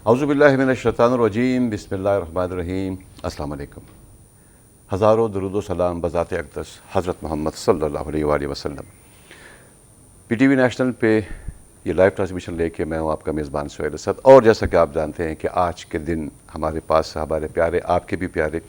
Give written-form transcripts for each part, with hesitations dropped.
اعوذ باللہ من الشیطان الرجیم، بسم اللہ الرحمن الرحیم۔ السلام علیکم۔ ہزاروں درود و سلام بذات اقدس حضرت محمد صلی اللہ علیہ وآلہ وسلم۔ پی ٹی وی نیشنل پہ یہ لائیو ٹرانسمیشن لے کے میں ہوں آپ کا میزبان سہیل اسد، اور جیسا کہ آپ جانتے ہیں کہ آج کے دن ہمارے پاس ہمارے پیارے، آپ کے بھی پیارے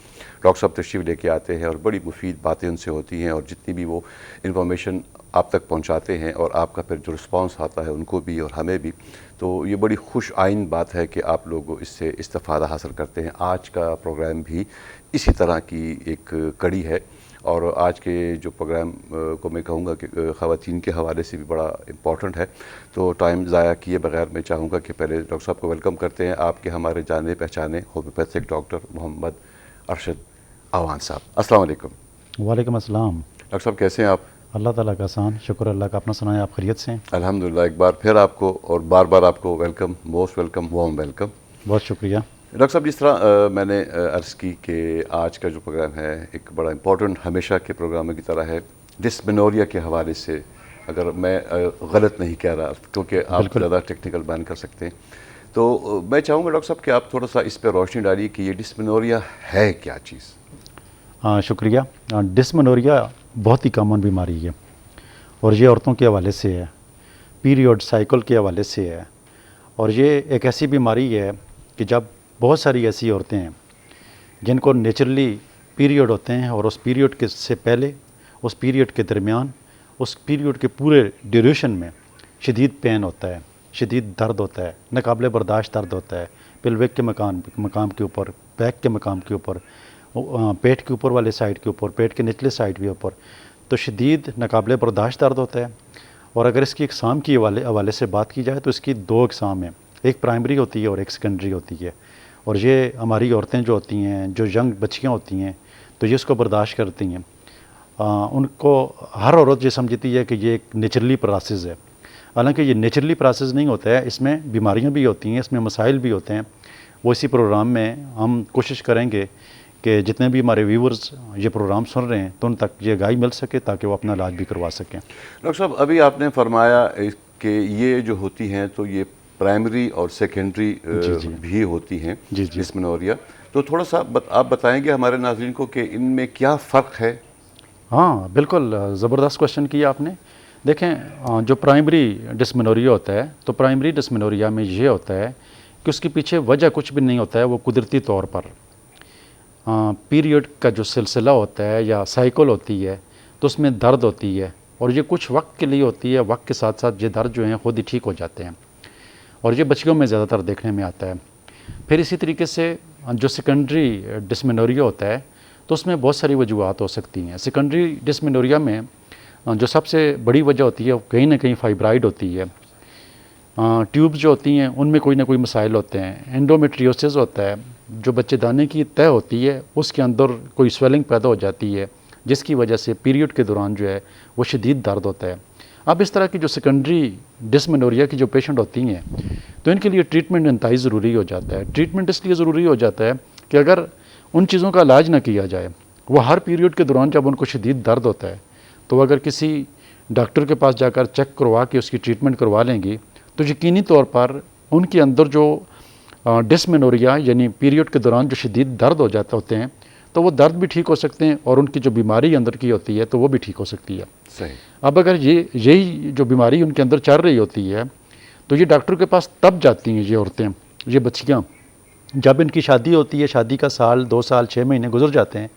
ڈاکٹر صاحب تشریف لے کے آتے ہیں اور بڑی مفید باتیں ان سے ہوتی ہیں، اور جتنی بھی وہ انفارمیشن آپ تک پہنچاتے ہیں اور آپ کا پھر جو رسپانس آتا ہے ان کو بھی اور ہمیں بھی، تو یہ بڑی خوش آئند بات ہے کہ آپ لوگ اس سے استفادہ حاصل کرتے ہیں۔ آج کا پروگرام بھی اسی طرح کی ایک کڑی ہے، اور آج کے جو پروگرام کو میں کہوں گا کہ خواتین کے حوالے سے بھی بڑا امپورٹنٹ ہے۔ تو ٹائم ضائع کیے بغیر میں چاہوں گا کہ پہلے ڈاکٹر صاحب کو ویلکم کرتے ہیں، آپ کے ہمارے جانے پہچانے ہومیوپیتھک ڈاکٹر محمد ارشد اعوان صاحب۔ السلام علیکم۔ وعلیکم السلام۔ ڈاکٹر صاحب کیسے ہیں آپ؟ اللہ تعالیٰ کا احسان، شکر اللہ کا، اپنا سنائیں، آپ خیریت سے ہیں؟ الحمدللہ، ایک بار پھر آپ کو اور بار بار آپ کو welcome, most welcome, warm welcome. بہت شکریہ۔ ڈاکٹر صاحب، جس طرح میں نے عرض کی کہ آج کا جو پروگرام ہے ایک بڑا امپورٹنٹ ہمیشہ کے پروگراموں کی طرح ہے، ڈسمنوریا کے حوالے سے، اگر میں غلط نہیں کہہ رہا کیونکہ آپ زیادہ ٹیکنیکل بیان کر سکتے ہیں، تو میں چاہوں گا ڈاکٹر صاحب کہ آپ تھوڑا سا اس پہ روشنی ڈالیے کہ یہ ڈسمنوریا ہے کیا چیز؟ شکریہ۔ ڈسمنوریا بہت ہی کامن بیماری ہے، اور یہ عورتوں کے حوالے سے ہے، پیریوڈ سائیکل کے حوالے سے ہے، اور یہ ایک ایسی بیماری ہے کہ جب بہت ساری ایسی عورتیں ہیں جن کو نیچرلی پیریوڈ ہوتے ہیں، اور اس پیریوڈ کے سے پہلے، اس پیریوڈ کے درمیان، اس پیریوڈ کے پورے ڈیوریشن میں شدید پین ہوتا ہے، شدید درد ہوتا ہے، ناقابل برداشت درد ہوتا ہے، پلوک کے مقام کے اوپر، بیک کے مقام کے اوپر، پیٹ کے اوپر والے سائڈ کے اوپر، پیٹ کے نچلے سائڈ کے اوپر، تو شدید ناقابل برداشت درد ہوتا ہے۔ اور اگر اس کی اقسام کی حوالے سے بات کی جائے تو اس کی دو اقسام ہیں، ایک پرائمری ہوتی ہے اور ایک سیکنڈری ہوتی ہے، اور یہ ہماری عورتیں جو ہوتی ہیں، جو ینگ بچیاں ہوتی ہیں، تو یہ اس کو برداشت کرتی ہیں۔ ان کو ہر عورت یہ سمجھتی ہے کہ یہ ایک نیچرلی پروسیس ہے، حالانکہ یہ نیچرلی پروسیس نہیں ہوتا ہے، اس میں بیماریاں بھی ہوتی ہیں، اس میں مسائل بھی ہوتے ہیں۔ وہ اسی پروگرام میں ہم کوشش کریں گے کہ جتنے بھی ہمارے ویورز یہ پروگرام سن رہے ہیں تو ان تک یہ آگاہی مل سکے تاکہ وہ اپنا علاج بھی کروا سکیں۔ ڈاکٹر صاحب، ابھی آپ نے فرمایا کہ یہ جو ہوتی ہیں تو یہ پرائمری اور سیکنڈری بھی ہوتی ہیں ڈسمنوریا، تو تھوڑا سا آپ بتائیں گے ہمارے ناظرین کو کہ ان میں کیا فرق ہے؟ ہاں بالکل، زبردست کوشچن کیا آپ نے۔ دیکھیں، جو پرائمری ڈسمنوریا ہوتا ہے تو پرائمری ڈسمنوریا میں یہ ہوتا ہے کہ اس کے پیچھے وجہ کچھ بھی نہیں ہوتا ہے، وہ قدرتی طور پر پیریوڈ کا جو سلسلہ ہوتا ہے یا سائیکل ہوتی ہے تو اس میں درد ہوتی ہے، اور یہ کچھ وقت کے لیے ہوتی ہے، وقت کے ساتھ ساتھ یہ درد جو ہیں خود ہی ٹھیک ہو جاتے ہیں، اور یہ بچیوں میں زیادہ تر دیکھنے میں آتا ہے۔ پھر اسی طریقے سے جو سیکنڈری ڈسمنوریا ہوتا ہے تو اس میں بہت ساری وجوہات ہو سکتی ہیں۔ سیکنڈری ڈسمنوریا میں جو سب سے بڑی وجہ ہوتی ہے وہ کہیں نہ کہیں فائبرائڈ ہوتی ہے، ٹیوبز جو ہوتی ہیں ان میں کوئی نہ کوئی مسائل ہوتے ہیں، انڈومیٹریوسس ہوتا ہے، جو بچے دانے کی طے ہوتی ہے اس کے اندر کوئی سویلنگ پیدا ہو جاتی ہے جس کی وجہ سے پیریوڈ کے دوران جو ہے وہ شدید درد ہوتا ہے۔ اب اس طرح کی جو سیکنڈری ڈسمنوریا کی جو پیشنٹ ہوتی ہیں تو ان کے لیے ٹریٹمنٹ انتہائی ضروری ہو جاتا ہے۔ ٹریٹمنٹ اس لیے ضروری ہو جاتا ہے کہ اگر ان چیزوں کا علاج نہ کیا جائے، وہ ہر پیریوڈ کے دوران جب ان کو شدید درد ہوتا ہے تو اگر کسی ڈاکٹر کے پاس جا کر چیک کروا کے اس کی ٹریٹمنٹ کروا لیں گی تو یقینی طور پر ان کے اندر جو ڈسمنوریا یعنی پیریوڈ کے دوران جو شدید درد ہو جاتے ہوتے ہیں تو وہ درد بھی ٹھیک ہو سکتے ہیں، اور ان کی جو بیماری اندر کی ہوتی ہے تو وہ بھی ٹھیک ہو سکتی ہے۔ صحیح۔ اب اگر یہی جو بیماری ان کے اندر چل رہی ہوتی ہے تو یہ ڈاکٹر کے پاس تب جاتی ہیں، یہ عورتیں، یہ بچیاں، جب ان کی شادی ہوتی ہے، شادی کا سال 2 سال 6 مہینے گزر جاتے ہیں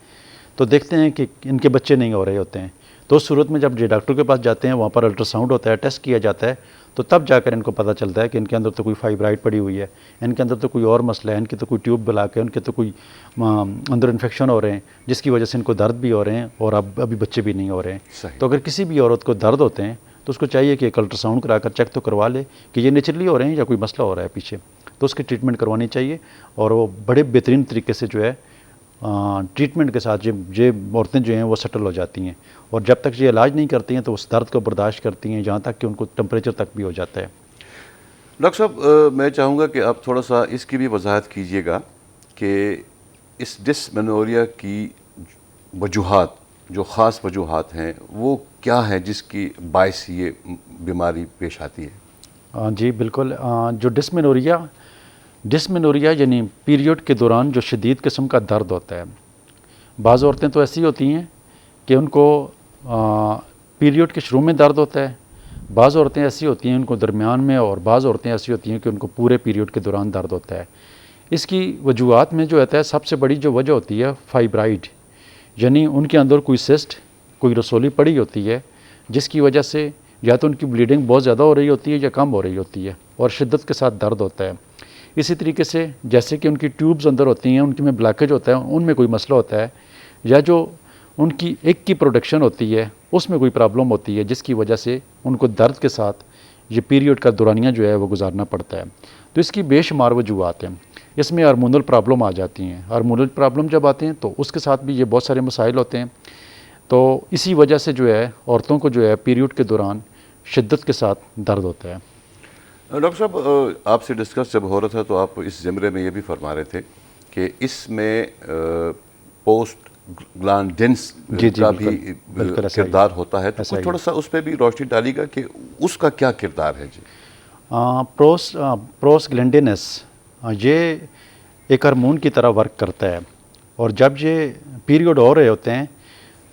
تو دیکھتے ہیں کہ ان کے بچے نہیں ہو رہے ہوتے ہیں، تو اس صورت میں جب یہ ڈاکٹر کے پاس جاتے ہیں، وہاں پر الٹرا ساؤنڈ ہوتا ہے، ٹیسٹ کیا جاتا ہے، تو تب جا کر ان کو پتہ چلتا ہے کہ ان کے اندر تو کوئی فائبرائڈ پڑی ہوئی ہے، ان کے اندر تو کوئی اور مسئلہ ہے، ان کی تو کوئی ٹیوب بلا کے، ان کے تو کوئی اندر انفیکشن ہو رہے ہیں جس کی وجہ سے ان کو درد بھی ہو رہے ہیں اور ابھی بچے بھی نہیں ہو رہے ہیں۔ تو اگر کسی بھی عورت کو درد ہوتے ہیں تو اس کو چاہیے کہ ایک الٹرا ساؤنڈ کرا کر چیک تو کروا لے کہ یہ نیچرلی ہو رہے ہیں یا کوئی مسئلہ ہو رہا ہے پیچھے، تو اس کی ٹریٹمنٹ کروانی چاہیے، اور وہ بڑے بہترین طریقے سے جو ہے ٹریٹمنٹ کے ساتھ یہ عورتیں جو ہیں وہ سیٹل ہو جاتی ہیں، اور جب تک یہ علاج نہیں کرتی ہیں تو اس درد کو برداشت کرتی ہیں جہاں تک کہ ان کو ٹمپریچر تک بھی ہو جاتا ہے۔ ڈاکٹر صاحب، میں چاہوں گا کہ آپ تھوڑا سا اس کی بھی وضاحت کیجیے گا کہ اس ڈسمنوریا کی وجوہات، جو خاص وجوہات ہیں وہ کیا ہیں جس کی باعث یہ بیماری پیش آتی ہے؟ جی بالکل، جو ڈسمنوریا ڈسمینوریا یعنی پیریوڈ کے دوران جو شدید قسم کا درد ہوتا ہے. بعض عورتیں تو ایسی ہوتی ہیں کہ ان کو پیریوڈ کے شروع میں درد ہوتا ہے, بعض عورتیں ایسی ہوتی ہیں ان کو درمیان میں, اور بعض عورتیں ایسی ہوتی ہیں کہ ان کو پورے پیریوڈ کے دوران درد ہوتا ہے. اس کی وجوہات میں جو ہوتا ہے سب سے بڑی جو وجہ ہوتی ہے فائبرائڈ, یعنی ان کے اندر کوئی سسٹ, کوئی رسولی پڑی ہوتی ہے جس کی وجہ سے یا تو ان کی بلیڈنگ بہت زیادہ ہو رہی ہوتی ہے یا کم ہو رہی ہوتی ہے اور شدت کے ساتھ درد ہوتا ہے. اسی طریقے سے جیسے کہ ان کی ٹیوبز اندر ہوتی ہیں, ان کی میں بلاکیج ہوتا ہے, ان میں کوئی مسئلہ ہوتا ہے, یا جو ان کی ایک کی پروڈکشن ہوتی ہے اس میں کوئی پرابلم ہوتی ہے جس کی وجہ سے ان کو درد کے ساتھ یہ پیریوڈ کا دورانیہ جو ہے وہ گزارنا پڑتا ہے. تو اس کی بے شمار وجوہات ہیں. اس میں ہارمونل پرابلم آ جاتی ہیں. ہارمونل پرابلم جب آتے ہیں تو اس کے ساتھ بھی یہ بہت سارے مسائل ہوتے ہیں. تو اسی وجہ سے جو ہے عورتوں کو جو ہے پیریوڈ کے دوران شدت کے ساتھ درد ہوتا ہے. ڈاکٹر صاحب, آپ سے ڈسکس جب ہو رہا تھا تو آپ اس زمرے میں یہ بھی فرما رہے تھے کہ اس میں پوسٹ گلانڈنس کا بھی کردار ہوتا ہے, تو تھوڑا سا اس پہ بھی روشنی ڈالی گا کہ اس کا کیا کردار ہے. جی, پروسگلینڈنس یہ ایک ہارمون کی طرح ورک کرتا ہے, اور جب یہ پیریوڈ ہو رہے ہوتے ہیں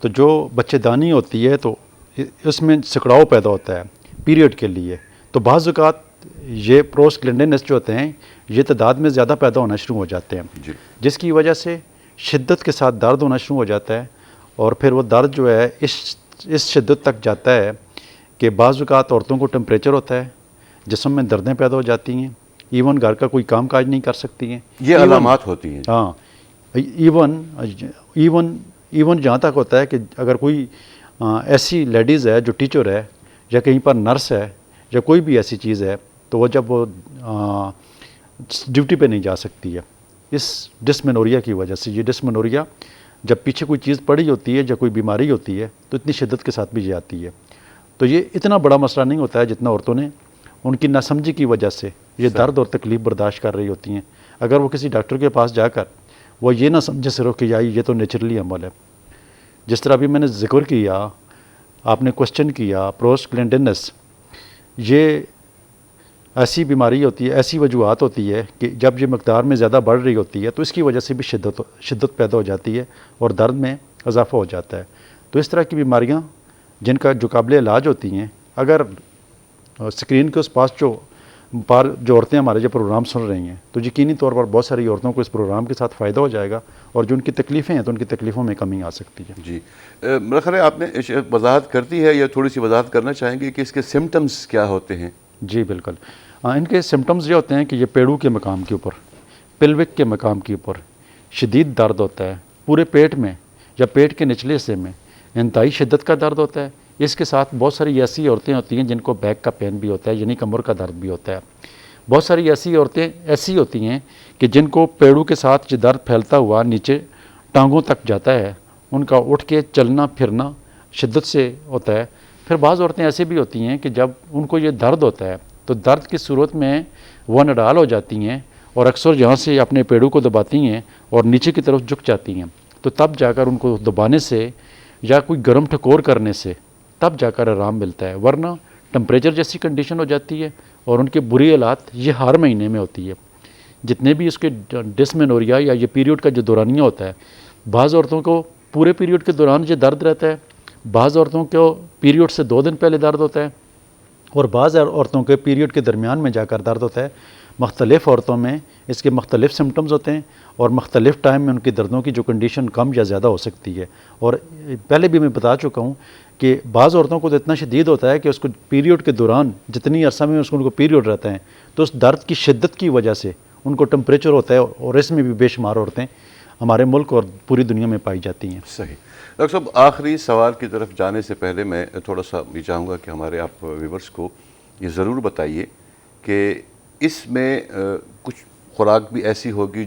تو جو بچے دانی ہوتی ہے تو اس میں سکڑاؤ پیدا ہوتا ہے پیریوڈ کے لیے. تو بعض اوقات یہ پروسگلینڈنس جو ہوتے ہیں یہ تعداد میں زیادہ پیدا ہونا شروع ہو جاتے ہیں, جی, جس کی وجہ سے شدت کے ساتھ درد ہونا شروع ہو جاتا ہے. اور پھر وہ درد جو ہے اس شدت تک جاتا ہے کہ بعض اوقات عورتوں کو ٹمپریچر ہوتا ہے, جسم میں دردیں پیدا ہو جاتی ہیں, ایون گھر کا کوئی کام کاج نہیں کر سکتی ہیں. یہ علامات ہوتی ہیں. ہاں, ایون جہاں تک ہوتا ہے کہ اگر کوئی ایسی لیڈیز ہے جو ٹیچر ہے یا کہیں پر نرس ہے یا کوئی بھی ایسی چیز ہے تو وہ جب وہ ڈیوٹی پہ نہیں جا سکتی ہے اس ڈسمینوریا کی وجہ سے. یہ ڈسمینوریا جب پیچھے کوئی چیز پڑی ہوتی ہے یا کوئی بیماری ہوتی ہے تو اتنی شدت کے ساتھ بھی یہ آتی ہے. تو یہ اتنا بڑا مسئلہ نہیں ہوتا ہے جتنا عورتوں نے ان کی ناسمجھی کی وجہ سے یہ درد اور تکلیف برداشت کر رہی ہوتی ہیں. اگر وہ کسی ڈاکٹر کے پاس جا کر وہ یہ نہ سمجھے صرف کہ یہ تو نیچرلی عمل ہے. جس طرح ابھی میں نے ذکر کیا, آپ نے کوشچن کیا, پروسگلینڈنس یہ ایسی بیماری ہوتی ہے, ایسی وجوہات ہوتی ہے کہ جب یہ مقدار میں زیادہ بڑھ رہی ہوتی ہے تو اس کی وجہ سے بھی شدت پیدا ہو جاتی ہے اور درد میں اضافہ ہو جاتا ہے. تو اس طرح کی بیماریاں جن کا جو قابل علاج ہوتی ہیں, اگر اسکرین کے اس پاس جو عورتیں ہمارے جو پروگرام سن رہی ہیں تو یقینی طور پر بہت ساری عورتوں کو اس پروگرام کے ساتھ فائدہ ہو جائے گا, اور جو ان کی تکلیفیں ہیں تو ان کی تکلیفوں میں کمی آ سکتی ہے. جی, میرا خیال ہے آپ نے وضاحت کرتی ہے یا تھوڑی سی وضاحت کرنا چاہیں گے کہ اس کے سمٹمز کیا ہوتے ہیں. جی بالکل, ان کے سمٹمز یہ ہوتے ہیں کہ یہ پیڑو کے مقام کے اوپر, پلوک کے مقام کے اوپر شدید درد ہوتا ہے, پورے پیٹ میں یا پیٹ کے نچلے حصے میں انتہائی شدت کا درد ہوتا ہے. اس کے ساتھ بہت ساری ایسی عورتیں ہوتی ہیں جن کو بیک کا پین بھی ہوتا ہے, یعنی کمر کا درد بھی ہوتا ہے. بہت ساری ایسی عورتیں ایسی ہوتی ہیں کہ جن کو پیڑو کے ساتھ یہ درد پھیلتا ہوا نیچے ٹانگوں تک جاتا ہے, ان کا اٹھ کے چلنا پھرنا شدت سے ہوتا ہے. پھر بعض عورتیں ایسی بھی ہوتی ہیں کہ جب ان کو یہ درد ہوتا ہے تو درد کی صورت میں وہ نڈال ہو جاتی ہیں اور اکثر یہاں سے اپنے پیڑوں کو دباتی ہیں اور نیچے کی طرف جھک جاتی ہیں. تو تب جا کر ان کو دبانے سے یا کوئی گرم ٹھکور کرنے سے تب جا کر آرام ملتا ہے, ورنہ ٹمپریچر جیسی کنڈیشن ہو جاتی ہے اور ان کے بری حالات یہ ہر مہینے میں ہوتی ہے. جتنے بھی اس کے ڈسمینوریا یا یہ پیریوڈ کا جو دورانیہ ہوتا ہے, بعض عورتوں کو پورے پیریوڈ کے دوران یہ درد رہتا ہے, بعض عورتوں کو پیریوڈ سے 2 دن پہلے درد ہوتا ہے, اور بعض عورتوں کے پیریوڈ کے درمیان میں جا کر درد ہوتا ہے. مختلف عورتوں میں اس کے مختلف سمٹمز ہوتے ہیں اور مختلف ٹائم میں ان کی دردوں کی جو کنڈیشن کم یا زیادہ ہو سکتی ہے. اور پہلے بھی میں بتا چکا ہوں کہ بعض عورتوں کو تو اتنا شدید ہوتا ہے کہ اس کو پیریوڈ کے دوران جتنی عرصہ میں ان کو پیریوڈ رہتا ہے تو اس درد کی شدت کی وجہ سے ان کو ٹمپریچر ہوتا ہے, اور اس میں بھی بے شمار عورتیں ہمارے ملک اور پوری دنیا میں پائی جاتی ہیں. صحیح. ڈاکٹر صاحب, آخری سوال کی طرف جانے سے پہلے میں تھوڑا سا یہ چاہوں گا کہ ہمارے آپ ویورز کو یہ ضرور بتائیے کہ اس میں کچھ خوراک بھی ایسی ہوگی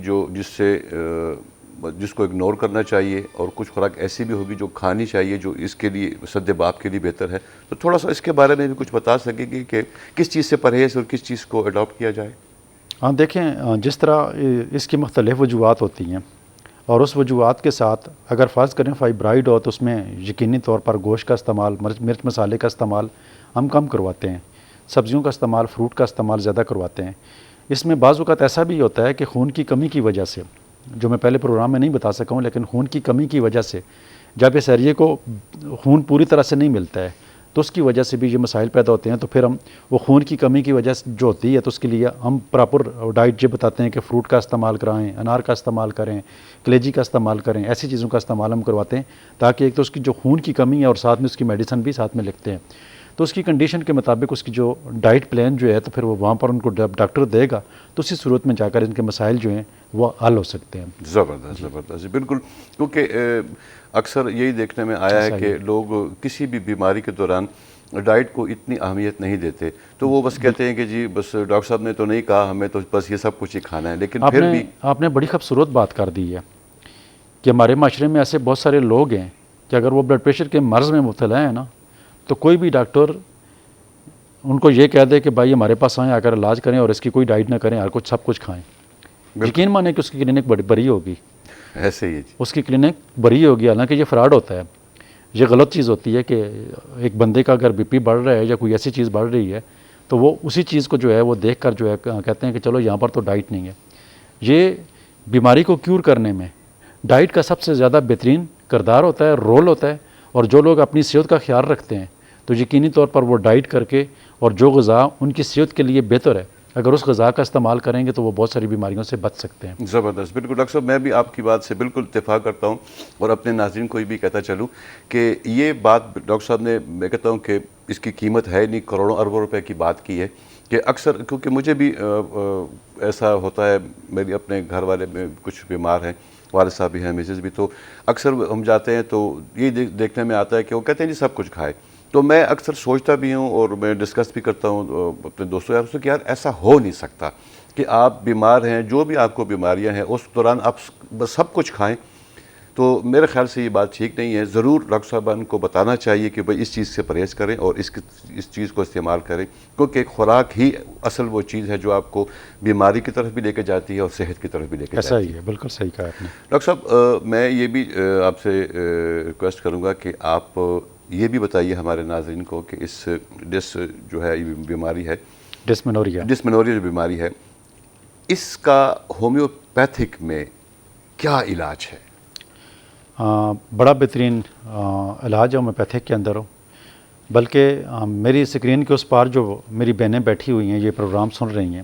جس کو اگنور کرنا چاہیے, اور کچھ خوراک ایسی بھی ہوگی جو کھانی چاہیے جو اس کے لیے سد باب کے لیے بہتر ہے. تو تھوڑا سا اس کے بارے میں بھی کچھ بتا سکیں گے کہ کس چیز سے پرہیز اور کس چیز کو اڈاپٹ کیا جائے. ہاں دیکھیں, جس طرح اس کی مختلف وجوہات ہوتی ہیں اور اس وجوہات کے ساتھ اگر فرض کریں فائبرائڈ ہو تو اس میں یقینی طور پر گوشت کا استعمال, مرچ مسالے کا استعمال ہم کم کرواتے ہیں, سبزیوں کا استعمال, فروٹ کا استعمال زیادہ کرواتے ہیں. اس میں بعض اوقات ایسا بھی ہوتا ہے کہ خون کی کمی کی وجہ سے، جو میں پہلے پروگرام میں نہیں بتا سکا ہوں، لیکن خون کی کمی کی وجہ سے جب اس ایریے کو خون پوری طرح سے نہیں ملتا ہے تو اس کی وجہ سے بھی یہ مسائل پیدا ہوتے ہیں. تو پھر ہم وہ خون کی کمی کی وجہ سے جو ہوتی ہے تو اس کے لیے ہم پراپر ڈائٹ یہ بتاتے ہیں کہ فروٹ کا استعمال کرائیں، انار کا استعمال کریں، کلیجی کا استعمال کریں، ایسی چیزوں کا استعمال ہم کرواتے ہیں تاکہ ایک تو اس کی جو خون کی کمی ہے اور ساتھ میں اس کی میڈیسن بھی ساتھ میں لکھتے ہیں. تو اس کی کنڈیشن کے مطابق اس کی جو ڈائٹ پلان جو ہے تو پھر وہ وہاں پر ان کو ڈاکٹر دے گا تو اسی صورت میں جا کر ان کے مسائل جو ہیں وہ حل ہو سکتے ہیں. زبردست زبردست، بالکل. کیونکہ اکثر یہی دیکھنے میں آیا ہے کہ لوگ کسی بھی بیماری کے دوران ڈائٹ کو اتنی اہمیت نہیں دیتے، تو وہ بس کہتے ہیں کہ جی بس ڈاکٹر صاحب نے تو نہیں کہا، ہمیں تو بس یہ سب کچھ ہی کھانا ہے. لیکن پھر بھی آپ نے بڑی خوبصورت بات کر دی ہے کہ ہمارے معاشرے میں ایسے بہت سارے لوگ ہیں کہ اگر وہ بلڈ پریشر کے مرض میں مبتلا ہیں نا تو کوئی بھی ڈاکٹر ان کو یہ کہہ دے کہ بھائی ہمارے پاس آئیں، آ کر علاج کریں اور اس کی کوئی ڈائٹ نہ کریں، ہر کچھ سب کچھ کھائیں. یقین مانیں کہ اس کی کلینک بری ہوگی، ایسے ہی جی. اس کی کلینک بری ہوگی. حالانکہ یہ فراڈ ہوتا ہے، یہ غلط چیز ہوتی ہے کہ ایک بندے کا اگر بی پی بڑھ رہا ہے یا کوئی ایسی چیز بڑھ رہی ہے تو وہ اسی چیز کو جو ہے وہ دیکھ کر جو ہے کہتے ہیں کہ چلو یہاں پر تو ڈائٹ نہیں ہے. یہ بیماری کو کیور کرنے میں ڈائٹ کا سب سے زیادہ بہترین کردار ہوتا ہے، رول ہوتا ہے. اور جو لوگ اپنی صحت کا خیال رکھتے ہیں تو یقینی طور پر وہ ڈائٹ کر کے اور جو غذا ان کی صحت کے لیے بہتر ہے اگر اس غذا کا استعمال کریں گے تو وہ بہت ساری بیماریوں سے بچ سکتے ہیں. زبردست، بالکل ڈاکٹر صاحب، میں بھی آپ کی بات سے بالکل اتفاق کرتا ہوں اور اپنے ناظرین کو بھی کہتا چلوں کہ یہ بات ڈاکٹر صاحب نے، میں کہتا ہوں کہ اس کی قیمت ہے نہیں، کروڑوں اربوں روپے کی بات کی ہے. کہ اکثر کیونکہ مجھے بھی ایسا ہوتا ہے، میری اپنے گھر والے میں کچھ بیمار ہیں، والد صاحب بھی ہیں، مسز بھی، تو اکثر ہم جاتے ہیں تو یہ دیکھنے میں آتا ہے کہ وہ کہتے ہیں جی سب کچھ کھائے. تو میں اکثر سوچتا بھی ہوں اور میں ڈسکس بھی کرتا ہوں اپنے دوستوں یار سے کہ یار ایسا ہو نہیں سکتا کہ آپ بیمار ہیں، جو بھی آپ کو بیماریاں ہیں اس دوران آپ بس سب کچھ کھائیں. تو میرے خیال سے یہ بات ٹھیک نہیں ہے. ضرور ڈاکٹر صاحبان کو بتانا چاہیے کہ بھائی اس چیز سے پرہیز کریں اور اس چیز کو استعمال کریں، کیونکہ خوراک ہی اصل وہ چیز ہے جو آپ کو بیماری کی طرف بھی لے کے جاتی ہے اور صحت کی طرف بھی لے کے جاتی ہے. ایسا ہی ہے، بالکل صحیح کہا آپ نے. ڈاکٹر صاحب، میں یہ بھی آپ سے ریکویسٹ کروں گا کہ آپ یہ بھی بتائیے ہمارے ناظرین کو کہ اس جو ہے یہ بیماری ہے ڈسمنوریا جو بیماری ہے، اس کا ہومیوپیتھک میں کیا علاج ہے؟ بڑا بہترین علاج ہے ہومیوپیتھک کے اندر ہو. بلکہ میری اسکرین کے اس پار جو میری بہنیں بیٹھی ہوئی ہیں یہ پروگرام سن رہی ہیں،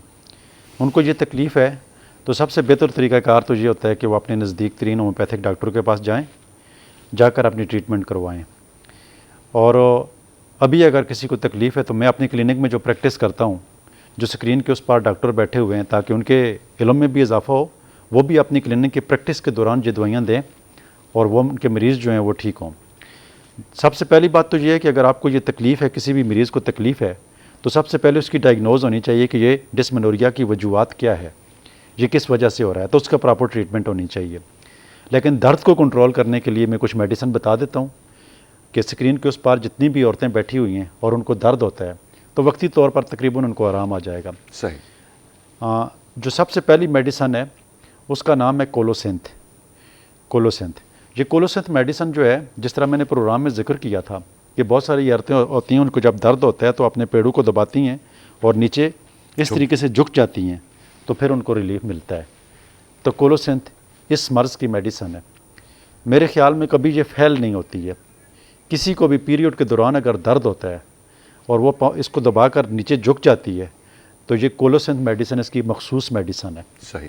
ان کو یہ تکلیف ہے تو سب سے بہتر طریقہ کار تو یہ ہوتا ہے کہ وہ اپنے نزدیک ترین ہومیوپیتھک ڈاکٹر کے پاس جائیں، جا کر اپنی ٹریٹمنٹ کروائیں. اور ابھی اگر کسی کو تکلیف ہے تو میں اپنی کلینک میں جو پریکٹس کرتا ہوں، جو اسکرین کے اس پار ڈاکٹر بیٹھے ہوئے ہیں تاکہ ان کے علم میں بھی اضافہ ہو، وہ بھی اپنی کلینک کی پریکٹس کے دوران یہ دوائیاں دیں اور وہ ان کے مریض جو ہیں وہ ٹھیک ہوں. سب سے پہلی بات تو یہ ہے کہ اگر آپ کو یہ تکلیف ہے، کسی بھی مریض کو تکلیف ہے، تو سب سے پہلے اس کی ڈائگنوز ہونی چاہیے کہ یہ ڈسمنوریا کی وجوہات کیا ہے، یہ کس وجہ سے ہو رہا ہے، تو اس کا پراپر ٹریٹمنٹ ہونی چاہیے. لیکن درد کو کنٹرول کرنے کے لیے میں کچھ میڈیسن بتا دیتا ہوں کہ اسکرین کے اس پار جتنی بھی عورتیں بیٹھی ہوئی ہیں اور ان کو درد ہوتا ہے تو وقتی طور پر تقریباً ان کو آرام آ جائے گا. صحیح. جو سب سے پہلی میڈیسن ہے اس کا نام ہے کولوسینتھ. یہ کولوسینتھ میڈیسن جو ہے، جس طرح میں نے پروگرام میں ذکر کیا تھا کہ بہت ساری عورتیں ہوتی ہیں ان کو جب درد ہوتا ہے تو اپنے پیڑوں کو دباتی ہیں اور نیچے اس طریقے سے جھک جاتی ہیں تو پھر ان کو ریلیف ملتا ہے. تو کولوسینتھ اس مرض کی میڈیسن ہے. میرے خیال میں کبھی یہ فیل نہیں ہوتی ہے. کسی کو بھی پیریوڈ کے دوران اگر درد ہوتا ہے اور وہ اس کو دبا کر نیچے جھک جاتی ہے تو یہ کولوسینتھ میڈیسن اس کی مخصوص میڈیسن ہے. صحیح.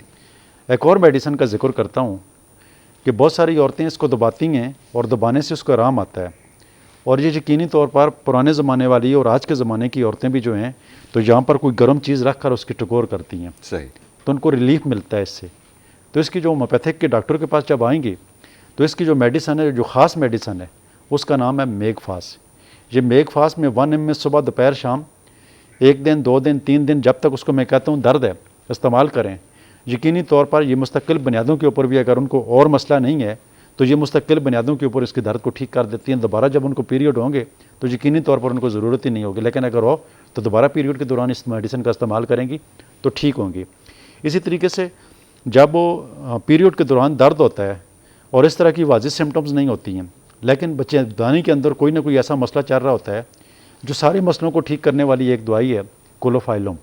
ایک اور میڈیسن کا ذکر کرتا ہوں کہ بہت ساری عورتیں اس کو دباتی ہیں اور دبانے سے اس کو آرام آتا ہے، اور یہ یقینی طور پر پرانے زمانے والی اور آج کے زمانے کی عورتیں بھی جو ہیں تو یہاں پر کوئی گرم چیز رکھ کر اس کی ٹکور کرتی ہیں. صحیح. تو ان کو ریلیف ملتا ہے اس سے. تو اس کی جو ہومیوپیتھک کے ڈاکٹر کے پاس جب آئیں گی تو اس کی جو میڈیسن ہے، جو خاص میڈیسن ہے، اس کا نام ہے میگ فاس. یہ میگ فاس میں 1 ml صبح دوپہر شام 1 دن 2 دن 3 دن جب تک اس کو میں کہتا ہوں درد ہے استعمال کریں. یقینی طور پر یہ مستقل بنیادوں کے اوپر بھی اگر ان کو اور مسئلہ نہیں ہے تو یہ مستقل بنیادوں کے اوپر اس کے درد کو ٹھیک کر دیتی ہیں. دوبارہ جب ان کو پیریڈ ہوں گے تو یقینی طور پر ان کو ضرورت ہی نہیں ہوگی، لیکن اگر ہو تو دوبارہ پیریڈ کے دوران اس میڈیسن کا استعمال کریں گی تو ٹھیک ہوں گی. اسی طریقے سے جب وہ پیریڈ کے دوران درد ہوتا ہے اور اس طرح کی واضح سمٹمز نہیں ہوتی ہیں لیکن بچے دانی کے اندر کوئی نہ کوئی ایسا مسئلہ چل رہا ہوتا ہے، جو سارے مسئلوں کو ٹھیک کرنے والی ایک دوائی ہے کولوفائلوم.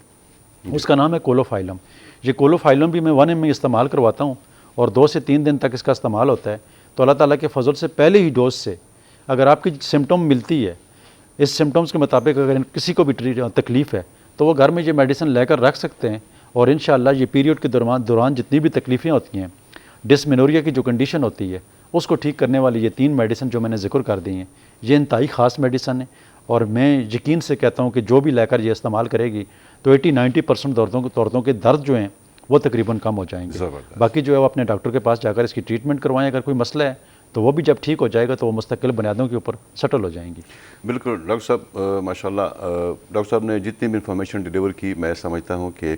اس کا نام ہے کولوفائلم. یہ کولوفائلم بھی میں 1 mg میں استعمال کرواتا ہوں اور 2 سے 3 دن تک اس کا استعمال ہوتا ہے. تو اللہ تعالیٰ کے فضل سے پہلے ہی ڈوز سے اگر آپ کی سمٹم ملتی ہے، اس سمٹمز کے مطابق اگر کسی کو بھی تکلیف ہے تو وہ گھر میں یہ میڈیسن لے کر رکھ سکتے ہیں. اور انشاءاللہ یہ پیریڈ کے دوران جتنی بھی تکلیفیں ہوتی ہیں، ڈسمینوریا کی جو کنڈیشن ہوتی ہے اس کو ٹھیک کرنے والی یہ 3 میڈیسن جو میں نے ذکر کر دی ہیں، یہ انتہائی خاص میڈیسن ہیں. اور میں یقین سے کہتا ہوں کہ جو بھی لے کر یہ استعمال کرے گی تو 80-90% عورتوں کے درد جو ہیں وہ تقریباً کم ہو جائیں گے. زبردست. باقی جو ہے وہ اپنے ڈاکٹر کے پاس جا کر اس کی ٹریٹمنٹ کروائیں. اگر کوئی مسئلہ ہے تو وہ بھی جب ٹھیک ہو جائے گا تو وہ مستقل بنیادوں کے اوپر سیٹل ہو جائیں گی. بالکل ڈاکٹر صاحب، ماشاءاللہ ڈاکٹر صاحب نے جتنی بھی انفارمیشن ڈیلیور کی میں سمجھتا ہوں کہ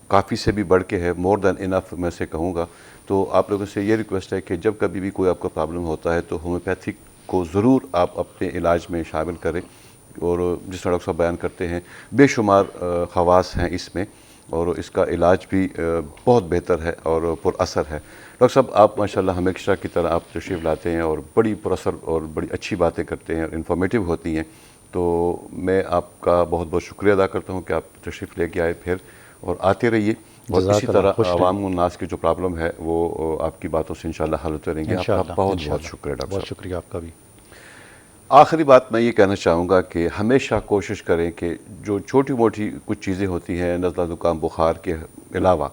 کافی سے بھی بڑھ کے ہے، مور دین انف میں سے کہوں گا. تو آپ لوگوں سے یہ ریکویسٹ ہے کہ جب کبھی بھی کوئی آپ کا پرابلم ہوتا ہے تو ہومیوپیتھک کو ضرور آپ اپنے علاج میں شامل کریں. اور جس طرح ڈاکٹر صاحب بیان کرتے ہیں بے شمار خواص ہیں اس میں، اور اس کا علاج بھی بہت بہتر ہے اور پر اثر ہے. ڈاکٹر صاحب آپ ماشاءاللہ ہمیشہ کی طرح آپ تشریف لاتے ہیں اور بڑی پر اثر اور بڑی اچھی باتیں کرتے ہیں اور انفارمیٹیو ہوتی ہیں. تو میں آپ کا بہت بہت شکریہ ادا کرتا ہوں کہ آپ تشریف لے کے آئے پھر، اور آتے رہیے. اور جزاک اسی اللہ، طرح خوش رہیے. عوام الناس کی جو پرابلم ہے وہ آپ کی باتوں سے انشاءاللہ حل ہوتے رہیں گے. آپ کا انشاءاللہ، بہت انشاءاللہ. بہت شکریہ ڈاکٹر بہت صاحب. شکریہ آپ کا بھی. آخری بات میں یہ کہنا چاہوں گا کہ ہمیشہ کوشش کریں کہ جو چھوٹی موٹی کچھ چیزیں ہوتی ہیں نزلہ زکام بخار کے علاوہ،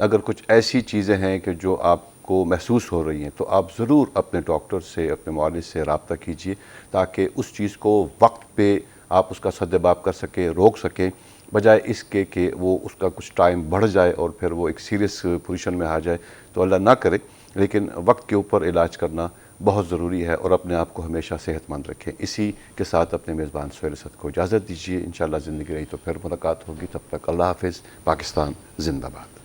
اگر کچھ ایسی چیزیں ہیں کہ جو آپ کو محسوس ہو رہی ہیں تو آپ ضرور اپنے ڈاکٹر سے، اپنے معالج سے رابطہ کیجئے تاکہ اس چیز کو وقت پہ آپ اس کا سدباب کر سکیں، روک سکیں، بجائے اس کے کہ وہ اس کا کچھ ٹائم بڑھ جائے اور پھر وہ ایک سیریس پوزیشن میں آ جائے. تو اللہ نہ کرے، لیکن وقت کے اوپر علاج کرنا بہت ضروری ہے اور اپنے آپ کو ہمیشہ صحت مند رکھیں. اسی کے ساتھ اپنے میزبان سہیل اسد کو اجازت دیجیے. انشاءاللہ زندگی رہی تو پھر ملاقات ہوگی. تب تک اللہ حافظ. پاکستان زندہ باد.